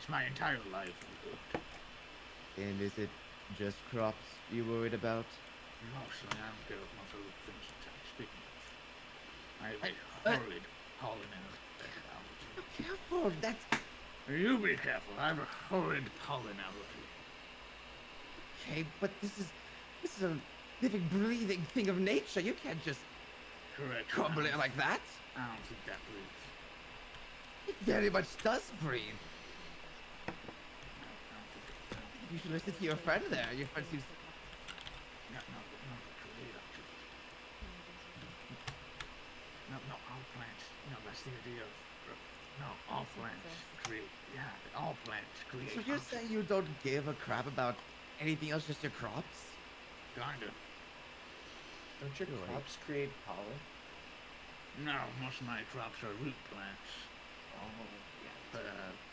my entire life. And is it just crops you worried about? Mostly, I don't care if most other things attack. Speaking of, I have a horrid pollen allergy. Careful, that's... You be careful. I have a horrid pollen allergy. Okay, but this is a living, breathing thing of nature. You can't just crumble it like that. I don't think that breathes. It very much does breathe. You should listen to your friend there. Your friend seems... No, all plants. No, that's the idea of... No, all plants create... Yeah, all plants create... So you're saying you don't give a crap about anything else, just your crops? Kinda. Don't your crops create pollen? No, most of my crops are root plants. Oh, yeah.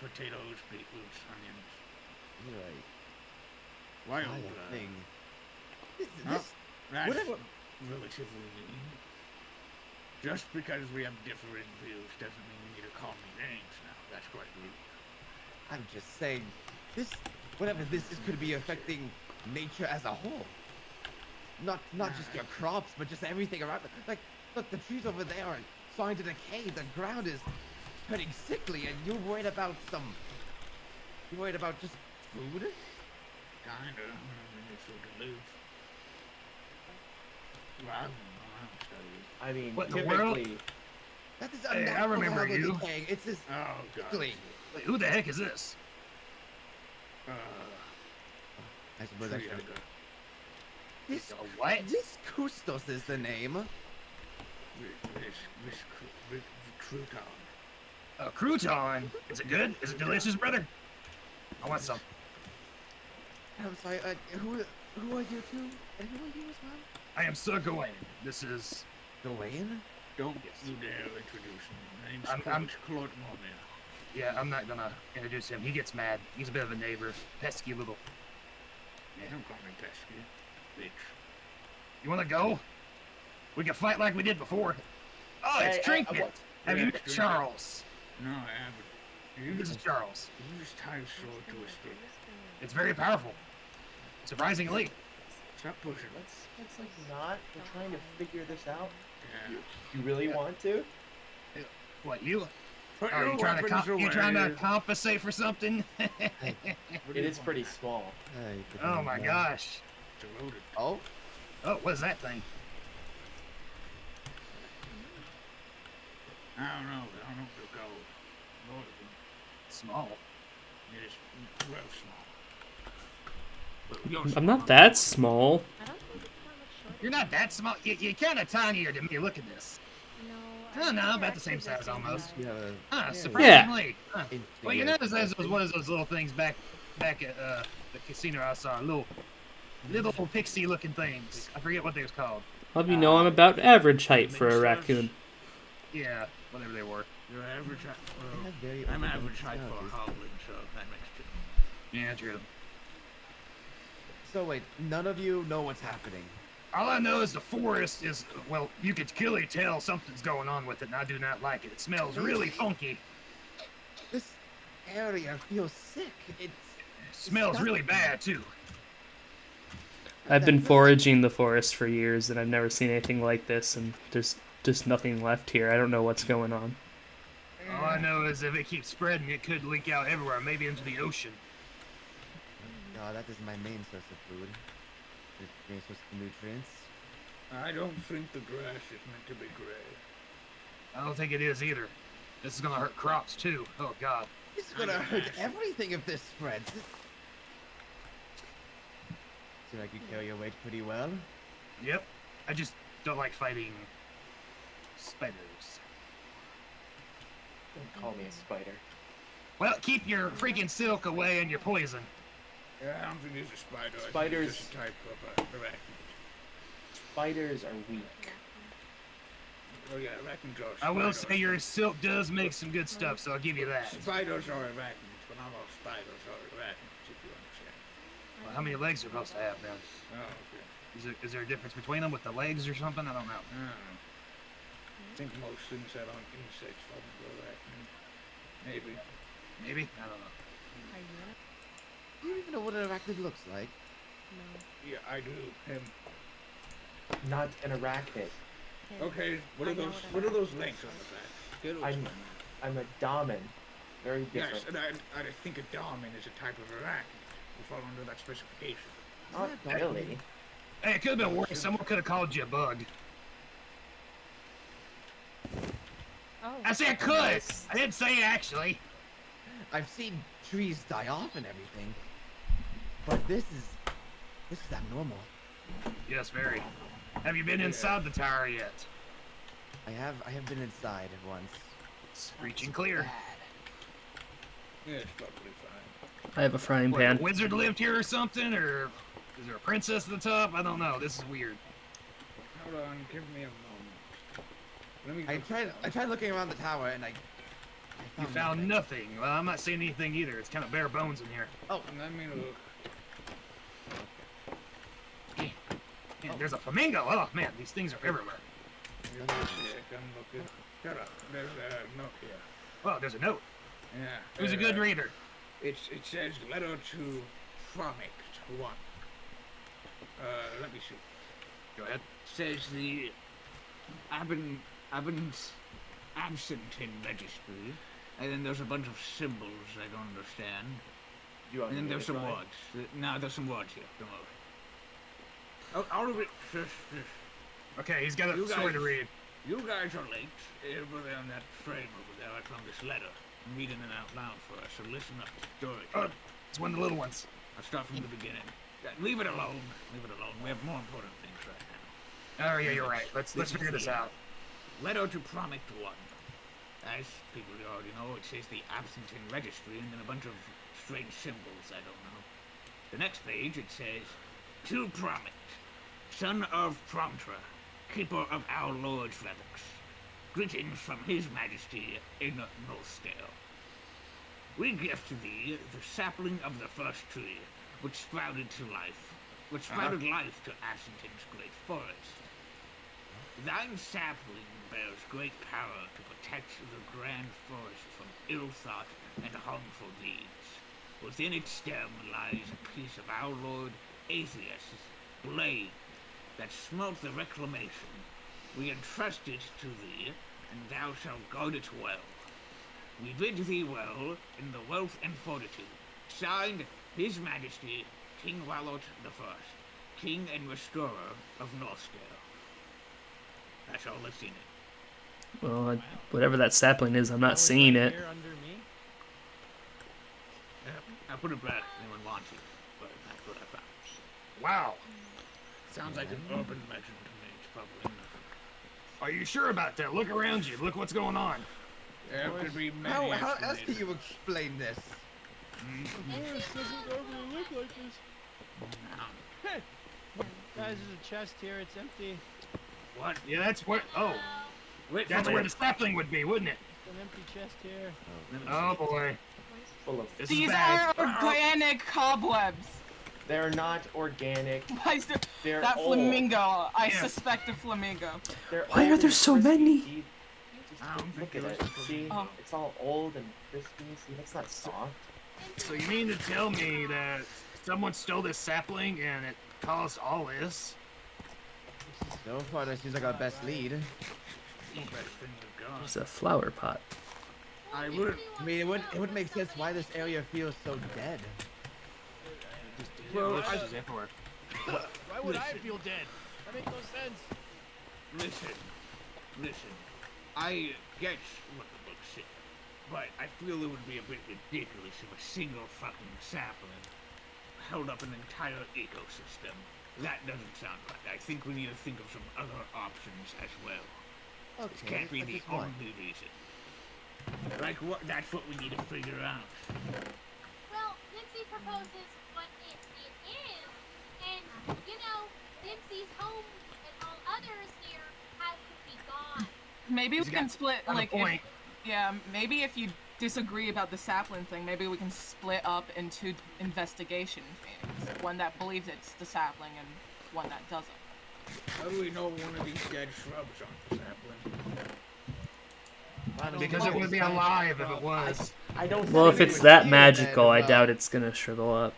Potatoes, beetroots, onions. You're right. Wild thing. That's relatively mean. Just because we have different views doesn't mean you need to call me names now. That's quite rude. I'm just saying, whatever this is could be affecting nature as a whole. Not just your crops, but just everything around it. Like, look, the trees over there are starting to decay. The ground is turning sickly, and you're worried about just food? Kinda. We need food to live. Well, I don't know. I mean, what typically... That is hey, I remember you. Decaying. It's just sickly. Wait, who the heck is this? I suppose I should. This what? This Kustos is the name. This crouton. A crouton? Is it good? Is it delicious, brother? I want some. I'm sorry. Who are you two? And who are you as well? I am Sir Gawain. This is Gawain. Don't you dare introduce me. My name's Claude Mormon. Yeah, I'm not gonna introduce him. He gets mad. He's a bit of a neighbor. Pesky little. Yeah, don't call me pesky, bitch. You wanna go? We can fight like we did before. Oh, it's Trinket. Have you met Charles? No, I haven't. This is Charles. You just tie a sword to a stick. It's very powerful. Surprisingly. Stop pushing. Let's like not. We're trying to figure this out. Yeah. You really want to? What, you? Put Are you trying to compensate for something? It is pretty small. Oh my gosh. It's eroded. Oh? Oh, what is that thing? I don't know if they'll go. Small. It is real small. I'm not that small. You're not that small. You're kind of tinier to me. Look at this. No, about the same size almost. Surprisingly. Yeah. Well, you notice there's one of those little things back at the casino I saw. Little pixie-looking things. I forget what they was called. Well, you know I'm about average height for a raccoon. Yeah, whatever they were. You're average height. Well, I'm average height for a hobbling, so that makes sense. Yeah, true. So wait, none of you know what's happening. All I know is the forest is, well, you could clearly tell something's going on with it, and I do not like it. It smells really funky. This area feels sick. It smells really bad, too. I've been foraging the forest for years, and I've never seen anything like this, and there's just nothing left here. I don't know what's going on. All I know is if it keeps spreading, it could leak out everywhere, maybe into the ocean. No, that is my main source of food. The main source of nutrients. I don't think the grass is meant to be gray. I don't think it is either. This is gonna hurt crops too. Oh God. This is gonna hurt everything if this spreads. Seems like you carry your weight pretty well. Yep. I just don't like fighting spiders. Don't call me a spider. Well, keep your freaking silk away and your poison. Yeah, I don't think it's a spider. Spiders. It's a type of arachnid. Spiders are weak. Oh yeah, arachnids are. I will say your silk does make some good stuff, so I'll give you that. Spiders are arachnids, but not all spiders are arachnids, if you understand. Well, how many legs are supposed to have then? Oh, okay. Is there a difference between them with the legs or something? I don't know. I think most things that aren't insects fall into arachnid. Maybe. Maybe? I don't know. Do you even know what an arachnid looks like? No. Yeah, I do. Him. Not an arachnid. Okay, what are those links on the back? I'm a daemon. Very different. Yes, and I think a daemon is a type of arachnid. You fall under that specification. Not really. Hey, it could have been worse. Someone could have called you a bug. Oh. I said could. I didn't say actually. I've seen trees die off and everything, but this is abnormal. Yes, very. Have you been inside the tower yet? I have been inside once. Screeching clear. Yeah, it's probably fine. I have a frying What, pan. a wizard lived here or something, or is there a princess at the top? I don't know. This is weird. Hold on, give me a moment. Let me. I tried looking around the tower and I You found nothing. Well, I'm not seeing anything either. It's kind of bare bones in here. Oh, Let me look. Man, there's a flamingo. Oh man, these things are everywhere. Give me a sec, I'm looking. Shut up. There's a note here. Oh, there's a note. Yeah. Who's a good reader? It says letter to Promict 1. Let me see. Go ahead. Says the Absentan registry, and then there's a bunch of symbols I don't understand. And then there's some words. No, there's some words here. Don't worry. I'll read. Okay, he's got a story to read. You guys are late. Over there in that frame over there, I found this letter. I'm reading it out loud for us, so listen up to the story. Oh, it's one of the little ones. I'll start from the beginning. Leave it alone. Leave it alone. We have more important things right now. Oh yeah, you're right. Let's figure this out. Letter to Promict 1. As people already know, it says the Absentan registry and then a bunch of strange symbols I don't know. The next page it says, to Promict, son of Promptra, keeper of our Lord's relics. Greetings from His Majesty in Northscale. We gift thee the sapling of the first tree, which sprouted life to Absentan's great forest. Thine sapling bears great power to protect the grand forest from ill thought and harmful deeds. Within its stem lies a piece of our Lord Atheist's blade that smote the reclamation. We entrust it to thee, and thou shalt guard it well. We bid thee well in the wealth and fortitude. Signed, His Majesty, King Wallot I, King and Restorer of Northscale. That's all that's in it. Well, whatever that sapling is, I'm not seeing it. I put it back if anyone wants it, but that's what I found. Wow. Sounds like an urban legend to me. It's probably nothing. Are you sure about that? Look around you. Look what's going on. There could be many how else can explanations. you explain this? Forest doesn't normally look like this. Hey, guys, there's a chest here. It's empty. What? Yeah, that's where. Oh, Wait, that's where the sapling would be, wouldn't it? An empty chest here. Oh boy. Full of. This These is bad. are organic cobwebs. They're not organic. Why is there They're that old. flamingo? I Yeah. suspect a flamingo. They're Why old are there and so crispy. many? See? I don't Look think at it it. was See? Oh. It's all old and crispy. See, that's not soft. So you mean to tell me that someone stole this sapling and it caused all this? So far, that seems like our best lead. Best thing we've got. It's a flower pot. I would. I mean, it would make sense why this area feels so dead. Well, Bushes everywhere. Why would I feel dead? That makes no sense. Listen. I get what the book said, but I feel it would be a bit ridiculous if a single fucking sapling held up an entire ecosystem. That doesn't sound right. I think we need to think of some other options as well. It can't be the only reason. Like what? That's what we need to figure out. Well, Dipsy proposes what it is, and, you know, Dipsy's home and all others here could be gone. Maybe we can split got a like point. maybe if you disagree about the sapling thing, maybe we can split up into investigation teams. One that believes it's the sapling and one that doesn't. How do we know one of these dead shrubs aren't the sapling? Because it would be alive if it was. I don't. Well, if think it's it that would- magical, I doubt it's gonna shrivel up.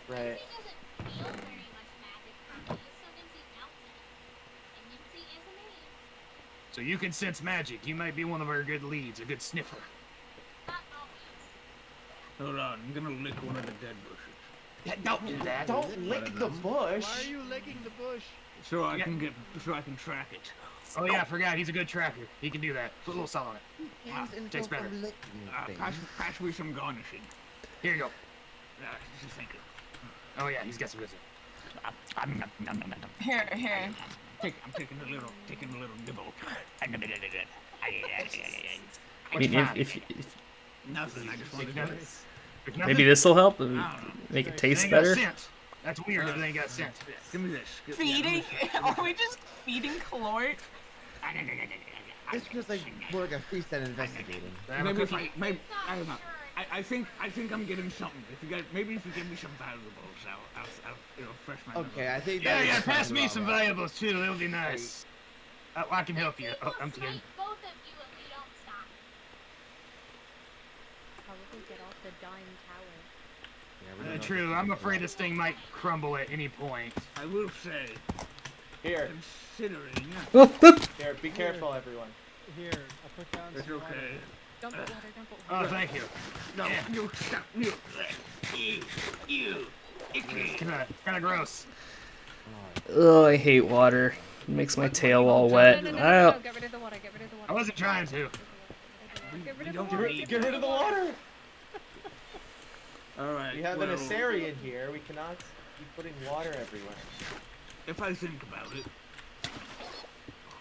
Right. Nipsey doesn't feel very much magic from me, so Nipsey melts it. And Nipsey is amazed. So you can sense magic. You might be one of our good leads, a good sniffer. Not always. Hold on, I'm gonna lick one of the dead bushes. Yeah, don't do that. Don't lick the bush. Why are you licking the bush? So I can track it. Oh yeah, I forgot. He's a good tracker. He can do that. Put a little salt on it. Tastes better. Pass me some garnishing. Here you go. Just think it. Oh yeah, he's got some wisdom. Here. I'm taking a little nibble. I mean, if Nothing, I just want to maybe this will help make it It taste ain't got better. scent. That's weird if it ain't got scent. Give me this. Feeding? Are we just feeding caloric? This feels like more like a freestyle investigating. Maybe if I don't know. I think I'm getting something. If you give me some valuables, I'll fresh my memory. Okay, I think Yeah, that yeah. is Pass something me about some that. valuables too. That'll be nice. I can help you. Nipsey Oh, will I'm kidding. smite both of you if you don't stop. Probably get off the dying tower. Yeah, we don't know True. if I'm it's afraid this thing might crumble at any point. I will say, Here, considering here. Be careful, everyone. Here, I put down it's some water. okay. Dump it, water, dump it, water. Oh, thank you. No, Yeah. you stop. You. It's kind of gross. Oh, I hate water. It makes my tail all wet. No, I get rid of the water, get rid of the water. I wasn't trying to. Get rid of the don't water. need Get rid of the water. All right. We have well, an Assyrian here. We cannot be putting water everywhere. If I think about it,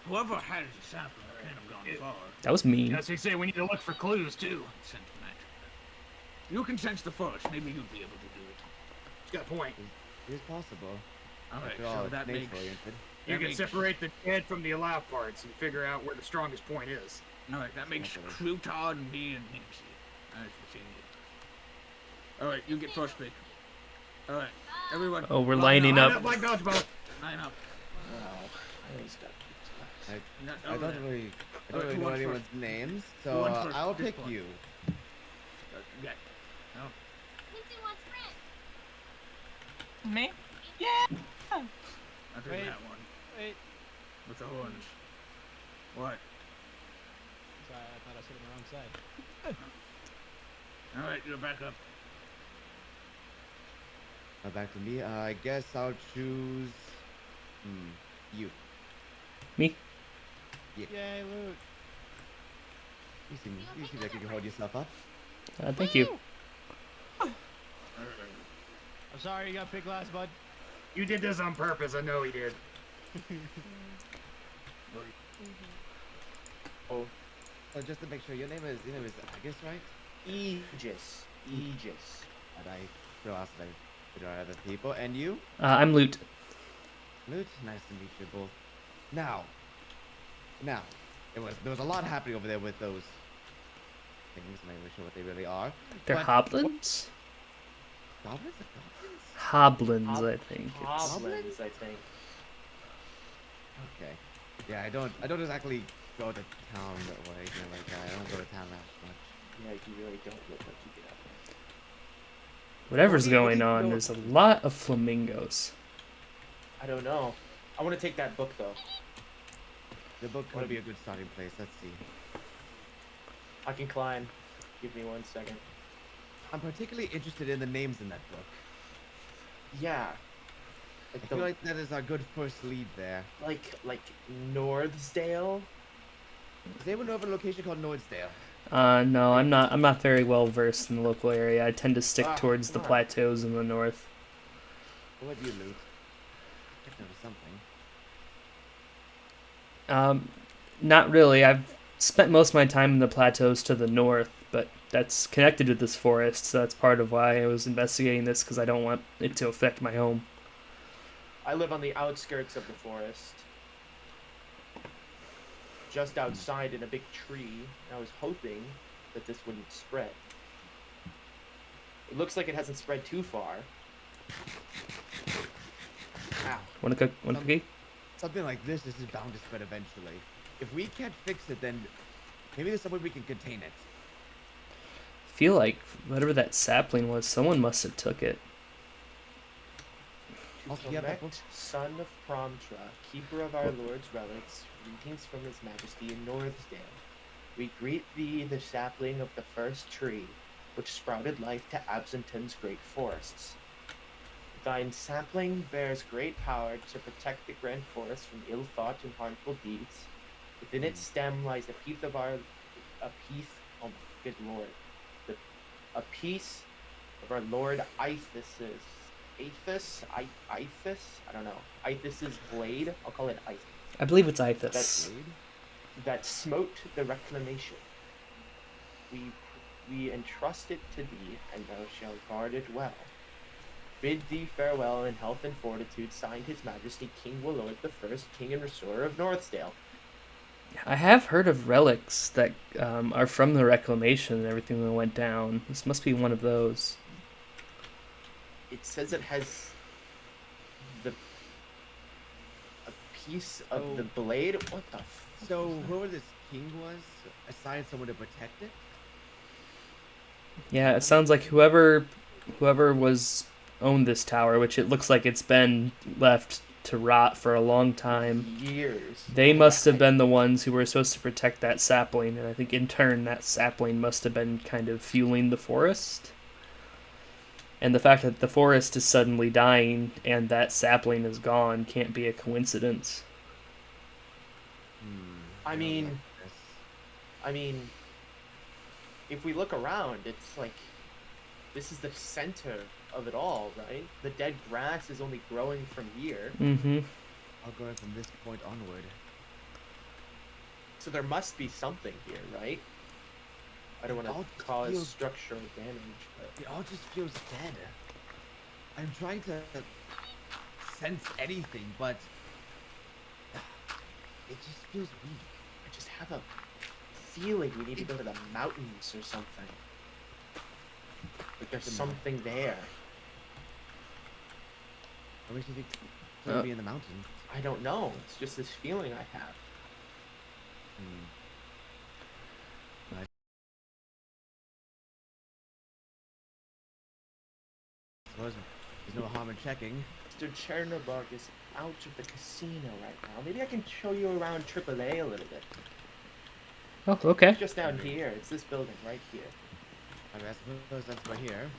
whoever has the sapling can't have gone far. that was mean. As you say, we need to look for clues too. Sense magic. You can sense the forest. Maybe you'd be able to do it. Got a point. It is possible. All right. After all, So it's that makes. nature-oriented. You That can makes- separate the dead from the alive parts and figure out where the strongest point is. All right. That makes Crouton, me, and Nipsey. That's the same. All right. You get first pick. All right. Everyone. Oh, we're line lining Line up. up like dodgeball. Line up. No, I over don't there. really Who know wants anyone's first? names, Who so wants first? I'll This pick one. you. Yeah. No. Nipsey wants friends. Me? Yeah. I'll take Wait. that one. Wait. With the horns. What? Sorry, I thought I said it on the wrong side. All right. You're back up. Back to me. I guess I'll choose. You. Me? Yay, Lute. You seem like you can hold yourself up. Thank you. I'm sorry you got picked last, bud. You did this on purpose. I know he did. So just to make sure, your name is Aegis, right? Aegis. Aegis. And I still ask like there are other people, and you, I'm Lute. Lute. Nice to meet you both. Now, there was a lot happening over there with those things. I'm not even sure what they really are. They're but- hoblins? Goblins? Goblins? Hoblins, I think. It's... Goblins, I think. Okay. Yeah, I don't exactly go to town or anything like that. I don't go to town that much. Yeah, you really don't look like you get out. Whatever's What do you going on, know? there's a lot of flamingos. I don't know. I want to take that book though. The book would be a good starting place. Let's see. I can climb. Give me 1 second. I'm particularly interested in the names in that book. Yeah. I Like feel like that is our good first lead there. like Northsdale. Does anyone know of a location called Nordsdale? No, I'm not very well versed in the local area. I tend to stick towards the come on. plateaus in the north. What about you, Luke? I know something. Not really. I've spent most of my time in the plateaus to the north, but that's connected with this forest, so that's part of why I was investigating this, because I don't want it to affect my home. I live on the outskirts of the forest. Just outside in a big tree. I was hoping that this wouldn't spread. It looks like it hasn't spread too far. Ow. Want a cookie? Something like this is bound to spread eventually. If we can't fix it, then maybe there's some way we can contain it. feel like whatever that sapling was, someone must have took it. Select son of Promtra, keeper of our Lord's relics, greetings from His Majesty in Northdale. We greet thee, the sapling of the first tree, which sprouted life to Absentan's great forests. Thine sapling bears great power to protect the grand forest from ill thought and harmful deeds. Within its stem lies a piece, oh my good lord, a piece of our Lord Ithis, I don't know, Ithis' blade, I'll call it Ithis. I believe it's Ithis. That smote the reclamation. We entrust it to thee, and thou shalt guard it well. Bid thee farewell in health and fortitude, signed His Majesty King Willard the First, King and Restorer of Northdale. I have heard of relics that are from the reclamation and everything that went down. This must be one of those. It says it has a piece of the blade. What the? So whoever this king was assigned someone to protect it. Yeah, it sounds like whoever owned this tower, which it looks like it's been left to rot for a long time. Years. They must have been the ones who were supposed to protect that sapling, and I think in turn that sapling must have been kind of fueling the forest. And the fact that the forest is suddenly dying and that sapling is gone can't be a coincidence. I mean, if we look around, it's like this is the center of it all, right? The dead grass is only growing from here. Mm-hmm. I'll go from this point onward. So there must be something here, right? I don't want to cause structural damage, but it all just feels dead. I'm trying to sense anything, but it just feels weak. I just have a feeling we need to go to the mountains or something. Like there's something there. What makes you think it's going to be in the mountains? I don't know. It's just this feeling I have. There's no harm in checking. Mr. Chernobog is out of the casino right now. Maybe I can show you around AAA a little bit. Oh, okay. It's just down here. It's this building right here. I suppose that's right here.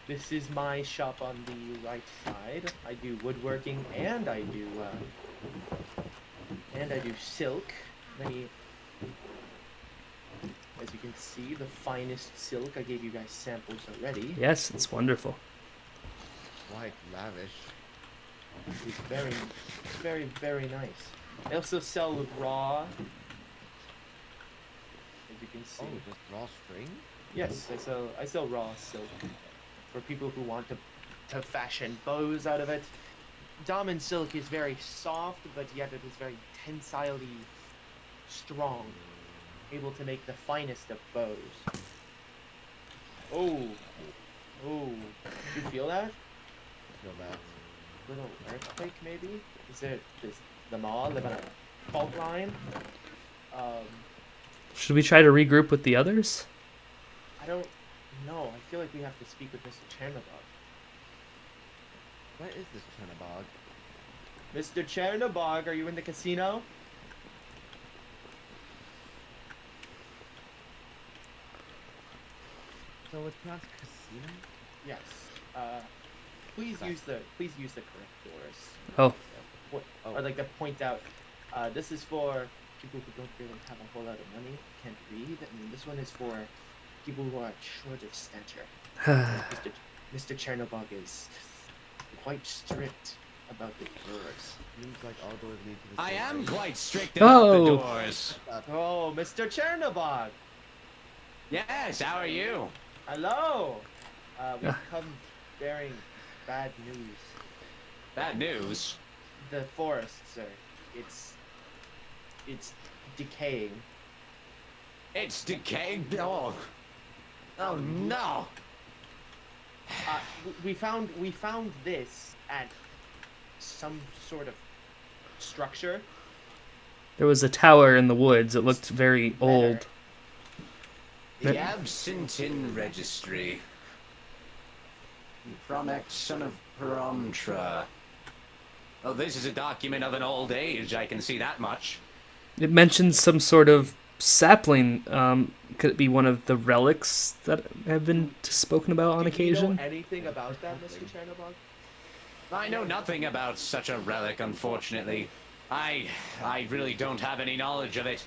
This is my shop on the right side. I do woodworking and I do silk. Many, as you can see, the finest silk. I gave you guys samples already. Yes, it's wonderful. Quite lavish. It's very, very nice. I also sell raw. As you can see. Oh, just raw string? Yes, I sell raw silk for people who want to fashion bows out of it. Daman silk is very soft, but yet it is very tensilely strong, able to make the finest of bows. Oh, you feel that? I feel that. Little earthquake, maybe? Does the maw live on a fault line? Should we try to regroup with the others? I don't know. I feel like we have to speak with Mr. Chernobog. Where is this Chernobog? Mr. Chernobog, are you in the casino? So it's pronounced casino? Yes. Please use the correct doors. Oh. I'd like to point out, this is for people who don't really have a whole lot of money, can't read, and this one is for people who are short of stature. Mr. Chernobog is quite strict about the doors. Seems like all doors lead to the I same am place. quite strict about the doors. Oh, Mr. Chernobog! Yes, how are you? Hello! We've come bearing bad news. Bad news? The forest, sir. It's decaying. It's decaying? Oh. Oh no! We found this at some sort of structure. There was a tower in the woods. It looked very old. The Absentan registry. Promek, son of Paramtra. Oh, this is a document of an old age, I can see that much. It mentions some sort of sapling. Could it be one of the relics that have been spoken about on occasion? Do you know anything about that, Mr. Chernobog? I know nothing about such a relic, unfortunately. I really don't have any knowledge of it.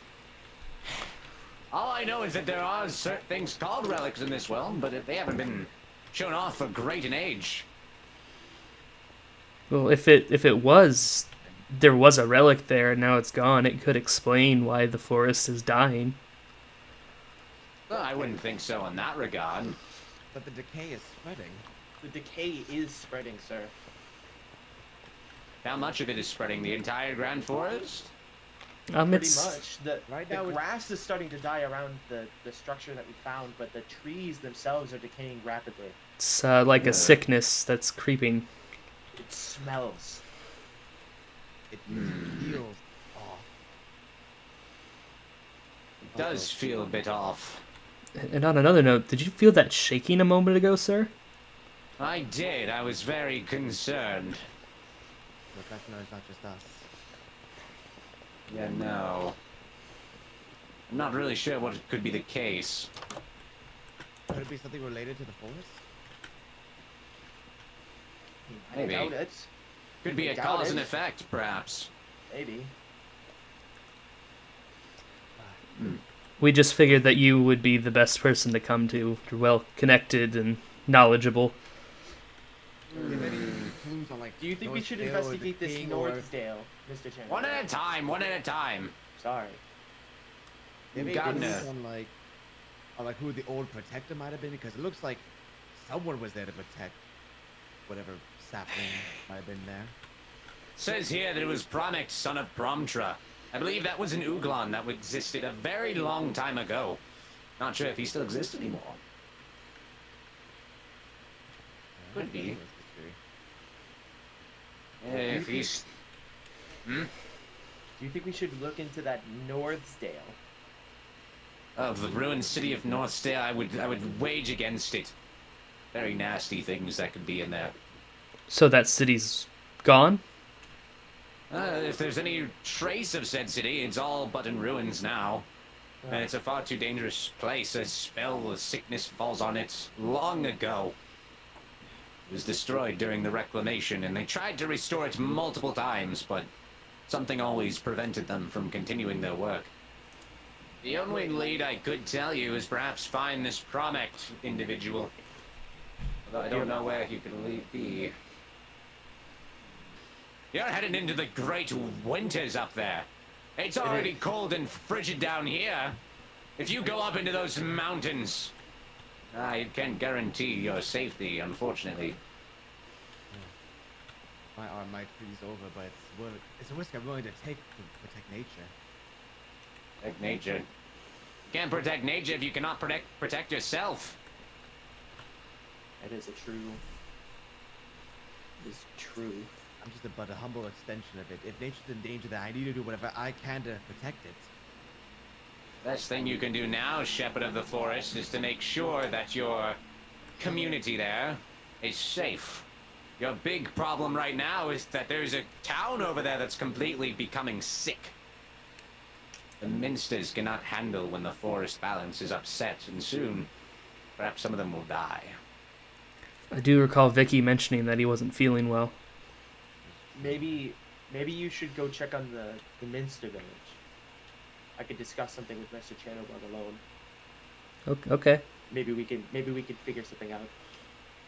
All I know is that there are certain things called relics in this realm, but they haven't been shown off for great an age. Well, if it was, there was a relic there and now it's gone, it could explain why the forest is dying. Well, I wouldn't think so in that regard. But the decay is spreading. The decay is spreading, sir. How much of it is spreading? The entire Grand Forest? Pretty It's much. The grass is starting to die around the structure that we found, but the trees themselves are decaying rapidly. It's like a sickness that's creeping. It smells. It feels off. It does feel a bit off. And on another note, did you feel that shaking a moment ago, sir? I did. I was very concerned. Professional is not just us. Yeah, no. I'm not really sure what could be the case. Could it be something related to the forest? Maybe. I doubt it. Could be a Doubt cause it. and effect, perhaps. Maybe. We just figured that you would be the best person to come to. You're well connected and knowledgeable. Do you think we should investigate this Northdale, Mr. Chen? One at a time, one at a time. Sorry. Maybe Gotten it's it. on like who the old protector might have been, because it looks like someone was there to protect whatever sapling might have been there. Says here that it was Promek, son of Paramtra. I believe that was an Uglon that existed a very long time ago. Not sure if he still exists anymore. Could be. If he's... Do you think we should look into that Northdale? Of the ruined city of Northdale, I would wage against it. Very nasty things that could be in there. So that city's gone? If there's any trace of said city, it's all but in ruins now. And it's a far too dangerous place. A spell of sickness falls on it long ago. It was destroyed during the reclamation, and they tried to restore it multiple times, but something always prevented them from continuing their work. The only lead I could tell you is perhaps find this Promek individual. Although I don't know where he could be. You're heading into the great winters up there. It's already cold and frigid down here. If you go up into those mountains, I can't guarantee your safety, unfortunately. My arm might freeze over, but it's a risk I'm willing to take to protect nature. Protect nature. You can't protect nature if you cannot protect yourself. That is true. I'm just but a humble extension of it. If nature's in danger, then I need to do whatever I can to protect it. Best thing you can do now, Shepherd of the Forest, is to make sure that your community there is safe. Your big problem right now is that there's a town over there that's completely becoming sick. The Minsters cannot handle when the forest balance is upset, and soon, perhaps some of them will die. I do recall Vicky mentioning that he wasn't feeling well. Maybe you should go check on the Minster village. I could discuss something with Mr. Chernobog alone. Okay. Maybe we could figure something out.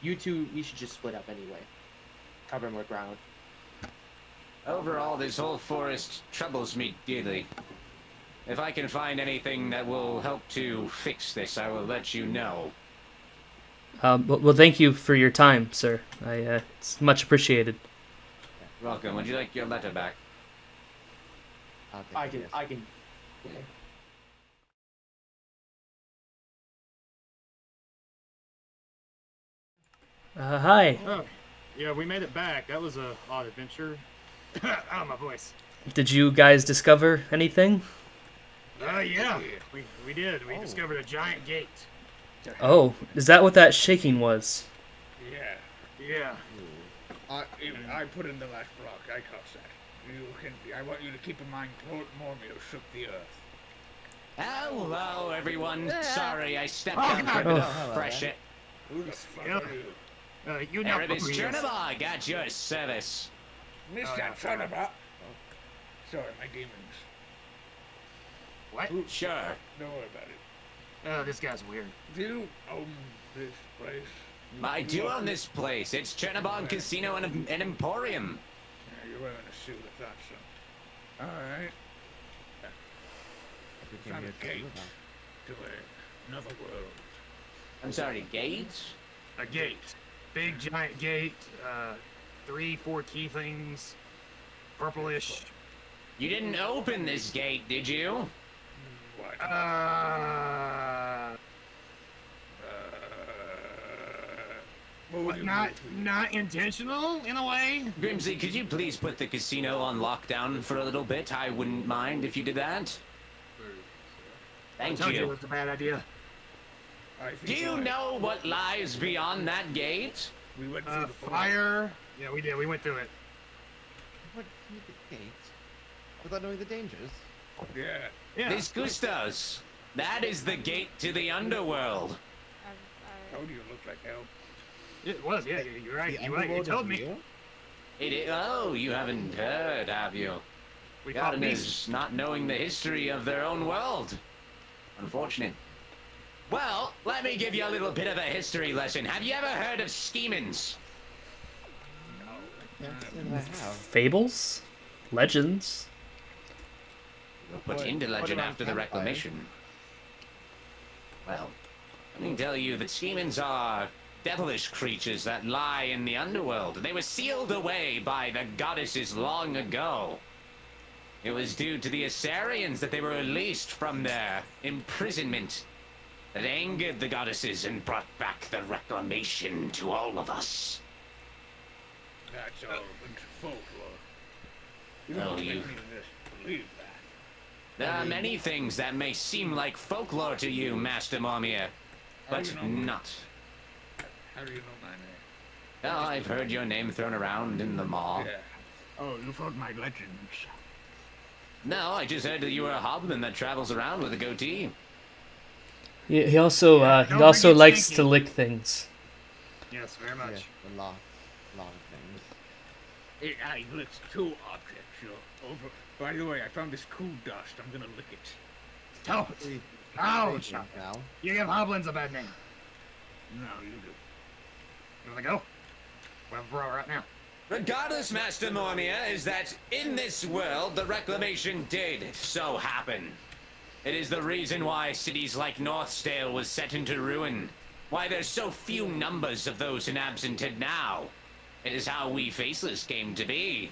You two, we should just split up anyway. Cover more ground. Overall, this whole forest troubles me dearly. If I can find anything that will help to fix this, I will let you know. Well, thank you for your time, sir. It's much appreciated. Welcome. Would you like your letter back? I can. Okay. Hi. Oh, yeah, we made it back. That was a odd adventure. Oh, my voice. Did you guys discover anything? Yeah, we did. We discovered a giant gate. Oh, is that what that shaking was? Yeah. Yeah. I put in the last block. I caught that. I want you to keep in mind Mormio shook the earth. Hello, everyone. Sorry, I stepped out for a bit of fresh air. Who the fuck are you? You know Erebus who he is. Chernobog at your service. Mr. Chernobog. Sorry, my demons. What? Sure. Don't worry about it. Oh, this guy's weird. Do you own this place? I do own this place. It's Chernobog Casino and an Emporium. Yeah, you're wearing a suit, I thought so. Alright. I found a gate to another world. I'm sorry, gate? A gate. Big giant gate. 3-4 key things. Purplish. You didn't open this gate, did you? What? What, not intentional, in a way? Grimsy, could you please put the casino on lockdown for a little bit? I wouldn't mind if you did that. Thank I told you it you. was a bad idea. Do you know what lies beyond that gate? We went through the fire. Yeah, we did. We went through it. What through the gate? Without knowing the dangers? Yeah. This Gustos. That is the gate to the underworld. Told you it looked like hell. It was, yeah, you're right. You're right. You told me. Oh, you haven't heard, have you? We fought Gardeners not knowing the history of their own world. Unfortunate. Well, let me give you a little bit of a history lesson. Have you ever heard of schemins? Fables? Legends? Put into legend after the reclamation. Well, let me tell you that schemins are devilish creatures that lie in the underworld. They were sealed away by the goddesses long ago. It was due to the Assyrians that they were released from their imprisonment that angered the goddesses and brought back the reclamation to all of us. That's all a bunch of folklore. You Oh, don't you- expect me to just believe that. There are many things that may seem like folklore to you, Master Mormir, but not. How do you know my name? Oh, I've heard your name thrown around in the mall. Yeah. Oh, you've heard my legends. No, I just heard that you were a hobbit that travels around with a goatee. He also likes to lick things. Yes, very much. Yeah, a lot of things. I licked 2 objects, over. By the way, I found this cool dust. I'm gonna lick it. Oh, ouch! You give hoblins a bad name. No, you do. You wanna go? We'll have a brawl right now. Regardless, Master Mormir, is that in this world, the reclamation did so happen. It is the reason why cities like Northdale was set into ruin. Why there's so few numbers of those in Absentan now. It is how we Faceless came to be.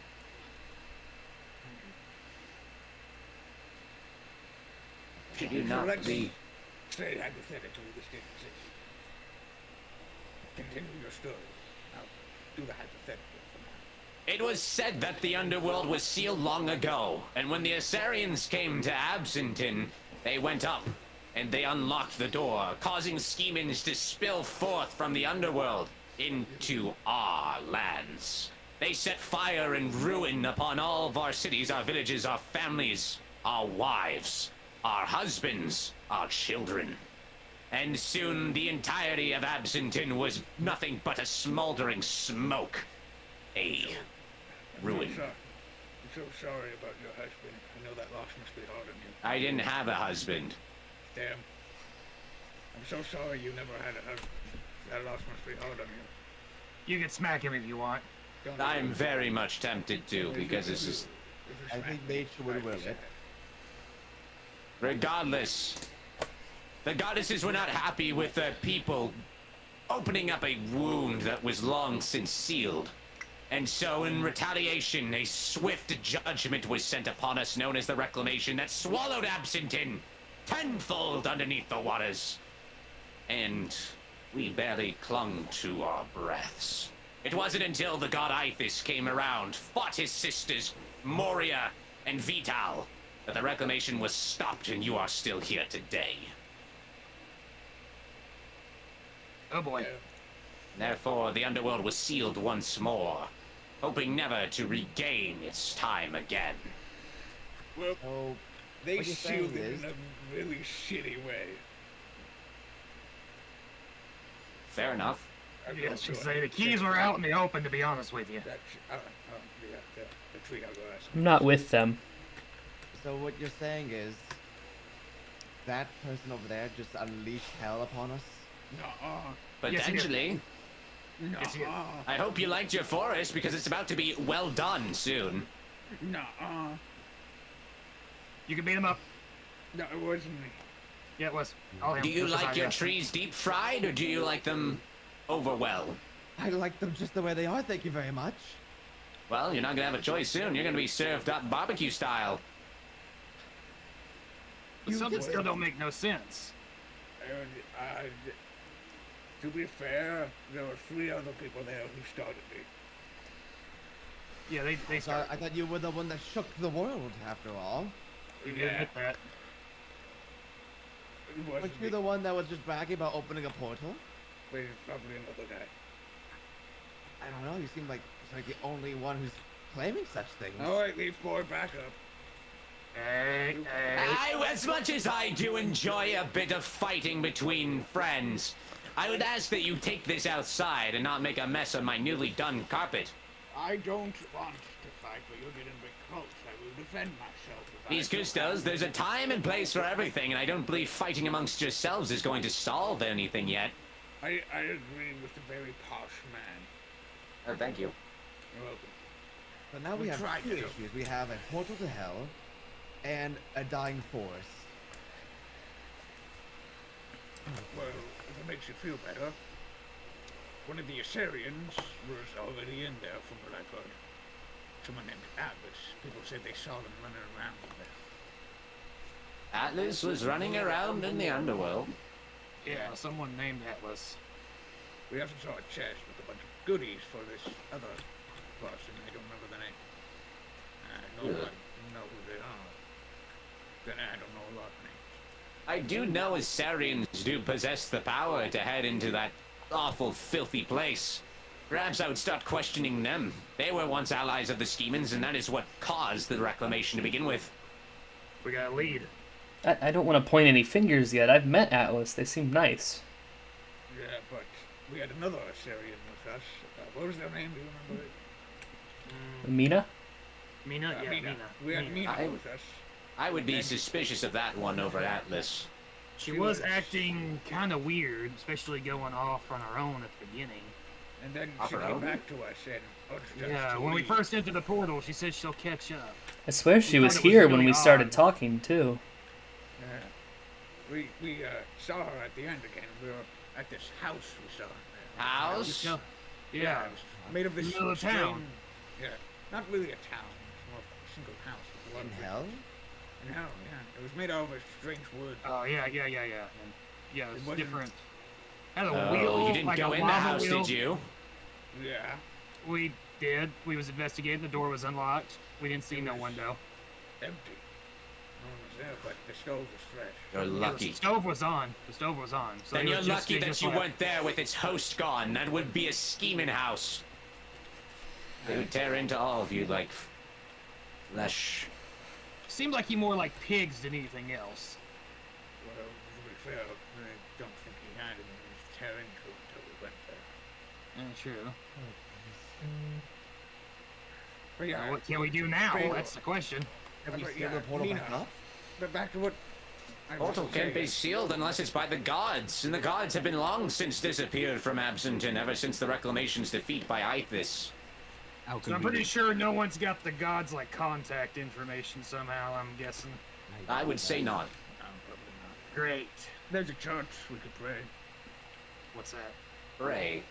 Should you not be... Say hypothetically this didn't exist. Continue your story. I'll do the hypothetical for now. It was said that the underworld was sealed long ago, and when the Assyrians came to Absentan, they went up, and they unlocked the door, causing schemins to spill forth from the underworld into our lands. They set fire and ruin upon all of our cities, our villages, our families, our wives, our husbands, our children. And soon the entirety of Absentan was nothing but a smoldering smoke. A ruin. I'm so sorry about your husband. I know that loss must be hard on you. I didn't have a husband. Damn. I'm so sorry you never had a husband. That loss must be hard on you. You can smack him if you want. I'm very much tempted to, because this is... I think nature would will it. Regardless, the goddesses were not happy with their people opening up a wound that was long since sealed. And so, in retaliation, a swift judgment was sent upon us known as the Reclamation that swallowed Absentan tenfold underneath the waters. And we barely clung to our breaths. It wasn't until the god Ithis came around, fought his sisters, Moria and Vital, But the reclamation was stopped and you are still here today. Oh boy. Therefore, the underworld was sealed once more, hoping never to regain its time again. Well, So, they what you're sealed saying it is- in a really shitty way. Fair enough. Yes, she say the keys were out in the open, to be honest with you. The tree hourglass. I'm not with them. So what you're saying is that person over there just unleashed hell upon us? Potentially. No. I hope you liked your forest because it's about to be well done soon. No. You can beat him up. No, it wasn't me. Yeah, it was. All him. Do you It was like all your you. trees deep fried or do you like them over well? I like them just the way they are, thank you very much. Well, you're not gonna have a choice soon. You're gonna be served up barbecue style. But something still don't make no sense. To be fair, there were 3 other people there who started it. Yeah, they started. I thought you were the one that shook the world, after all. You can admit that. Weren't you the one that was just bragging about opening a portal? There's probably another guy. I don't know, you seem like the only one who's claiming such things. Alright, leave boy back up. As much as I do enjoy a bit of fighting between friends, I would ask that you take this outside and not make a mess of my newly done carpet. I don't want to fight, but you're getting a bit close. I will defend myself. These Custos, there's a time and place for everything, and I don't believe fighting amongst yourselves is going to solve anything yet. I agree with the very posh man. Oh, thank you. You're welcome. So now we have tried 2 to. issues. We have a portal to hell and a dying forest. Well, if it makes you feel better, one of the Assyrians was already in there from what I've heard. Someone named Atlas. People said they saw them running around in there. Atlas was running around in the underworld. Yeah, someone named Atlas. We also saw a chest with a bunch of goodies for this other person. I don't remember the name. I know who they are. Then I don't know a lot of names. I do know Assyrians do possess the power to head into that awful, filthy place. Perhaps I would start questioning them. They were once allies of the Schemans, and that is what caused the reclamation to begin with. We got a lead. I don't want to point any fingers yet. I've met Atlas. They seem nice. Yeah, but we had another Assyrian with us. What was their name? Do you remember it? Mina? Mina? Yeah, Mina. We had Mina with us. I would be suspicious of that one over Atlas. She was acting kind of weird, especially going off on her own at the beginning. And then Off she her came own? back to us and urged us Yeah, to when we leave. first entered the portal, she said she'll catch up. I swear she We was thought it was here when really we started odd. talking, too. We saw her at the end again. We were at this house we saw her there. House? Yeah. It was made of this Middle of town. Yeah, not really a town. It's more of a single house with a lot In of hell? In hell, yeah. It was made out of a strange wood. Oh, yeah. And, yeah, it's wasn't- different. Had a Oh, wheel, you didn't like go a in the lava house, wheel. did you? Yeah, We did. We was investigating. The door was unlocked. We didn't see no one, though. empty. No one was there, but the stove was fresh. You're lucky. The stove was on. So Then it you're was just- lucky it that just you left. weren't there with its host gone. That would be a scheming house. They would tear into all of you like flesh. Seemed like he more like pigs than anything else. Well, to be fair, I don't think he had anything to tear into until we went there. True. But yeah, What can we do now? Fail. That's the question. Have you but sealed the portal Mina, back up? But back to what I was Portal can't be saying. sealed unless it's by the gods, and the gods have been long since disappeared from Absentan ever since the Reclamation's defeat by Ithis. So I'm pretty sure no one's got the gods like contact information somehow. I'm guessing. I would say not. No, probably not. Great. There's a church we could pray. What's that? Pray.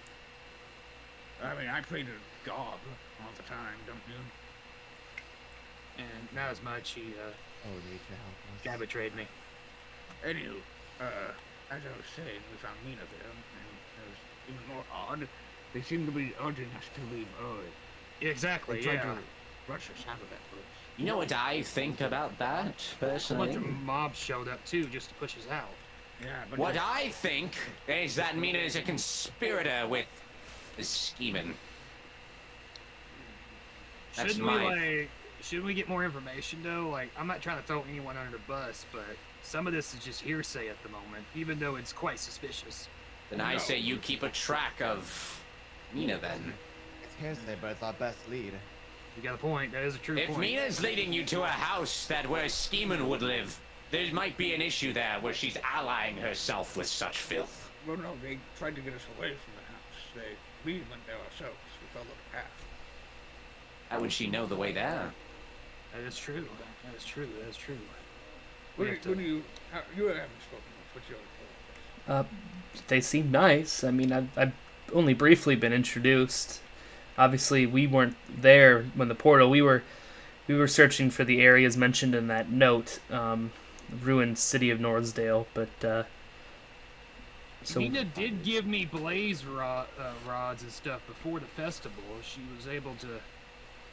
I mean, I pray to God all the time, don't you? And not as much. He Oh, nature help us. guy betrayed me. Anywho, as I was saying, we found Mina there, and it was even more odd. They seemed to be urging us to leave early. Exactly. They tried Yeah. to rush us out of that place. You know what I think about that, A personally? bunch of mobs showed up too, just to push us out. Yeah, but What I think is that Mina is a conspirator with the scheming. That's Shouldn't we get more information though? Like, I'm not trying to throw anyone under the bus, but some of this is just hearsay at the moment, even though it's quite suspicious. Then I say you keep a track of Mina then. It's hearsay, but it's our best lead. You got a point. That is a true point. If Mina's leading you to a house where Scheeman would live, there might be an issue there where she's allying herself with such filth. Well, no, they tried to get us away from the house. We went there ourselves. We followed the path. How would she know the way there? That is true. That is true. That is true. You haven't spoken much. What's your report? They seem nice. I mean, I've only briefly been introduced. Obviously, we weren't there when the portal. We were searching for the areas mentioned in that note, ruined city of Northdale. But so Mina did give me blaze rods and stuff before the festival. She was able to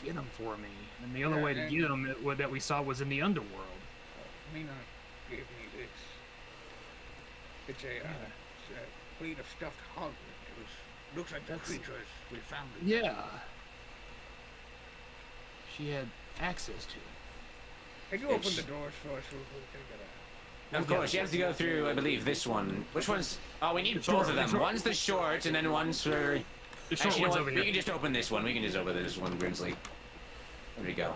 get them for me, and the other way to get them that we saw was in the underworld. Mina gave me this. It's a plate of stuffed hog. Looks like the creatures we found. Yeah. She had access to it. Can you open the doors for us? Of course, you have to go through, I believe, this one. Which one's... Oh, we need both of them. One's the short, and then one's for... The short Actually, one's you know over what? here. We can just open this one. We can just open this one, Grimsley. There we go.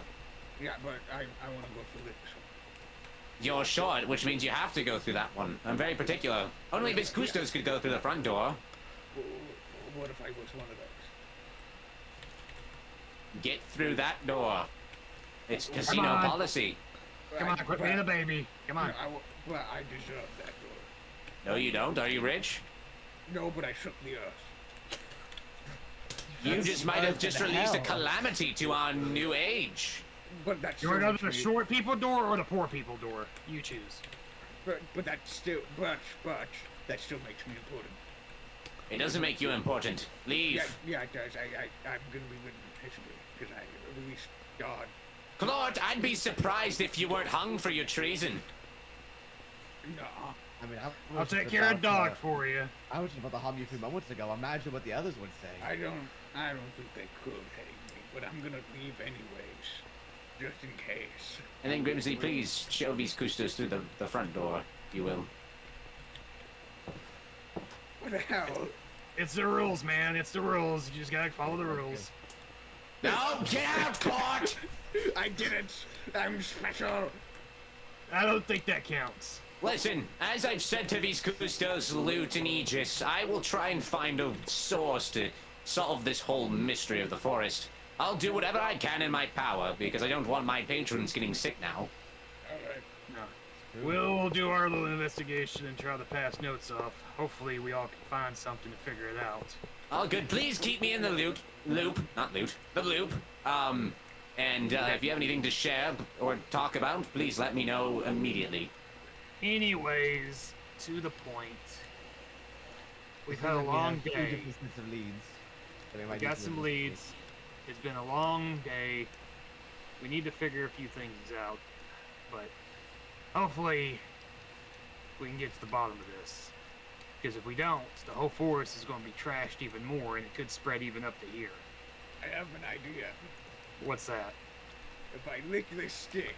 Yeah, but I want to go through this one. You're short, which means you have to go through that one. I'm very particular. Only Miss Custos could go through the front door. What if I was one of those? Get through that door. It's casino policy. Come on, quit being a baby. Come on. Well, I deserve that door. No, you don't. Are you rich? No, but I shook the earth. You just might have just released a calamity to our new age. But that's You want to go to the short people door or the poor people door? You choose. But that's still, but that still makes me important. It doesn't make you important. Leave. Yeah, it does. I'm gonna be written in history because I released God. Claude, I'd be surprised if you weren't hung for your treason. No. I mean, I'll take care of dog for you. I was just about to harm you a few moments ago. Imagine what the others would say. I don't think they could hang me, but I'm gonna leave anyways, just in case. And then Grimsley, please show these Custos through the front door, if you will. What the hell? It's the rules, man. It's the rules. You just gotta follow the rules. No, get out, Claude! I didn't. I'm special. I don't think that counts. Listen, as I've said to these Custos, Lute, and Aegis, I will try and find a source to solve this whole mystery of the forest. I'll do whatever I can in my power, because I don't want my patrons getting sick now. Alright. No. We'll do our little investigation and try to pass notes off. Hopefully we all can find something to figure it out. All good. Please keep me in the loop. The loop. And if you have anything to share or talk about, please let me know immediately. Anyways, to the point. We've had a long day. We got some leads. It's been a long day. We need to figure a few things out. But hopefully we can get to the bottom of this. Because if we don't, the whole forest is going to be trashed even more, and it could spread even up to here. I have an idea. What's that? If I lick this stick,